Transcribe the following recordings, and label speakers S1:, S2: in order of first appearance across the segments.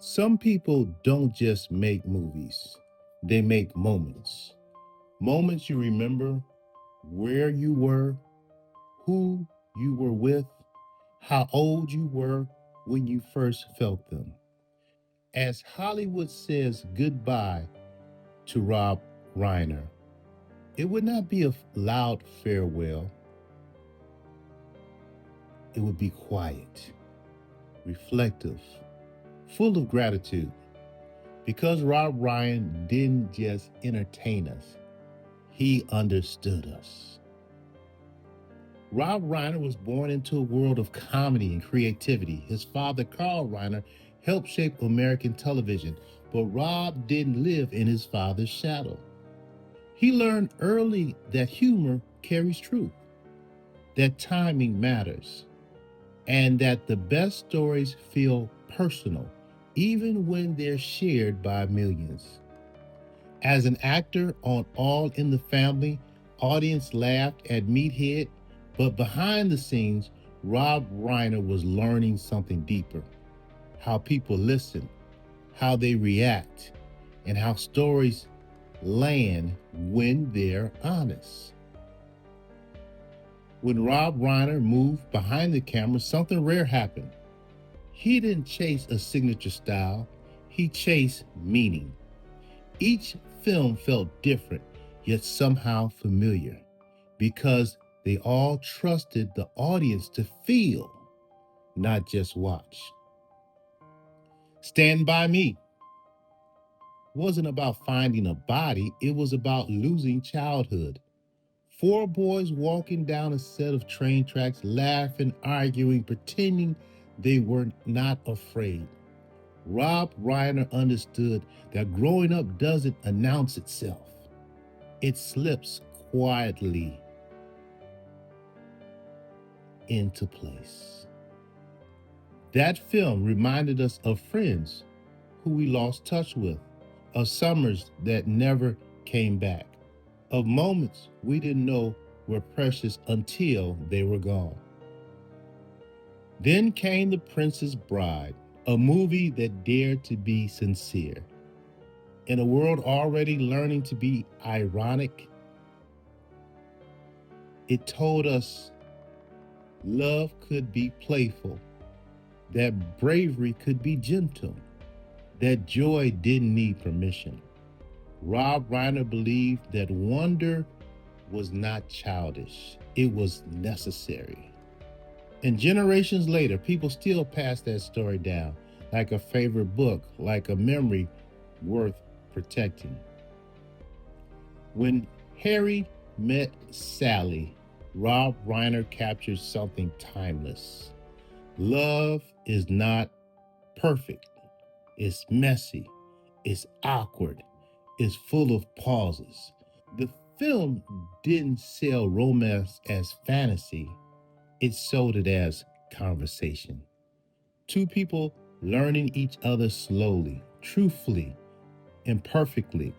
S1: Some people don't just make movies, they make moments. Moments you remember where you were, who you were with, how old you were when you first felt them. As Hollywood says goodbye to Rob Reiner, it would not be a loud farewell, it would be quiet, reflective, full of gratitude. Because Rob Reiner didn't just entertain us, he understood us. Rob Reiner was born into a world of comedy and creativity. His father, Carl Reiner, helped shape American television, but Rob didn't live in his father's shadow. He learned early that humor carries truth, that timing matters, and that the best stories feel personal, even when they're shared by millions. As an actor on All in the Family, audience laughed at Meathead, but behind the scenes, Rob Reiner was learning something deeper: how people listen, how they react, and how stories land when they're honest. When Rob Reiner moved behind the camera, something rare happened. He didn't chase a signature style, he chased meaning. Each film felt different, yet somehow familiar, because they all trusted the audience to feel, not just watch. Stand By Me wasn't about finding a body, it was about losing childhood. Four boys walking down a set of train tracks, laughing, arguing, pretending they were not afraid. Rob Reiner understood that growing up doesn't announce itself, it slips quietly into place. That film reminded us of friends who we lost touch with, of summers that never came back, of moments we didn't know were precious until they were gone. Then came The Princess Bride, a movie that dared to be sincere. In a world already learning to be ironic, it told us love could be playful, that bravery could be gentle, that joy didn't need permission. Rob Reiner believed that wonder was not childish, it was necessary. And generations later, people still pass that story down like a favorite book, like a memory worth protecting. When Harry met Sally, Rob Reiner captured something timeless. Love is not perfect, it's messy, it's awkward, it's full of pauses. The film didn't sell romance as fantasy, it sold it as conversation. Two people learning each other slowly, truthfully, imperfectly.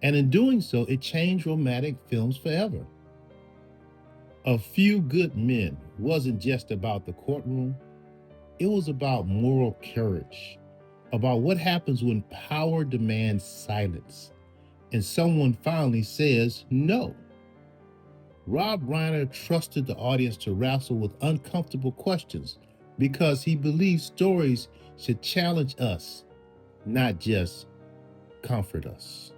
S1: And in doing so, it changed romantic films forever. A Few Good Men wasn't just about the courtroom, it was about moral courage, about what happens when power demands silence and someone finally says no. Rob Reiner trusted the audience to wrestle with uncomfortable questions because he believed stories should challenge us, not just comfort us.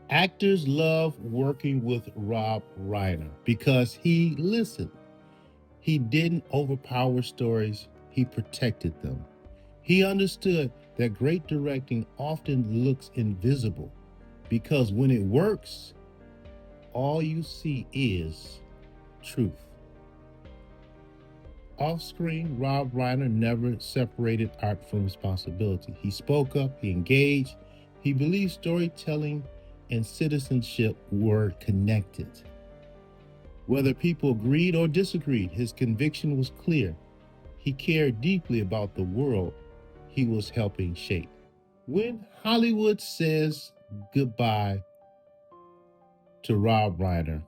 S1: Actors love working with Rob Reiner because he listened. He didn't overpower stories, he protected them. He understood that great directing often looks invisible because when it works, all you see is truth. Off screen, Rob Reiner never separated art from responsibility. He spoke up, he engaged, he believed storytelling and citizenship were connected. Whether people agreed or disagreed, his conviction was clear. He cared deeply about the world he was helping shape. When Hollywood says goodbye to Rob Reiner,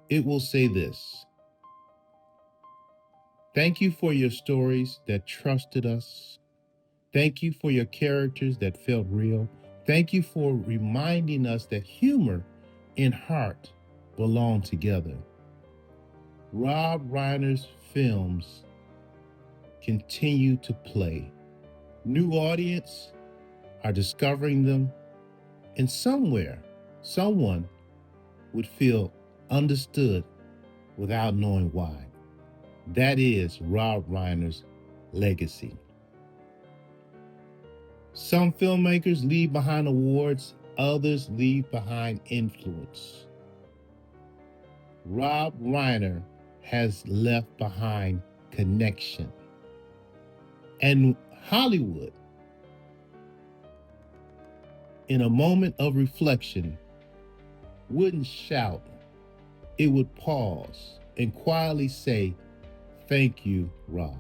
S1: it will say this: Thank you for your stories that trusted us. Thank you for your characters that felt real. Thank you for reminding us that humor and heart belong together. Rob Reiner's films continue to play. New audience are discovering them, and somewhere, someone would feel understood without knowing why. That is Rob Reiner's legacy. Some filmmakers leave behind awards, others leave behind influence. Rob Reiner has left behind connection. And Hollywood, in a moment of reflection, wouldn't shout, it would pause and quietly say, "Thank you, Rob."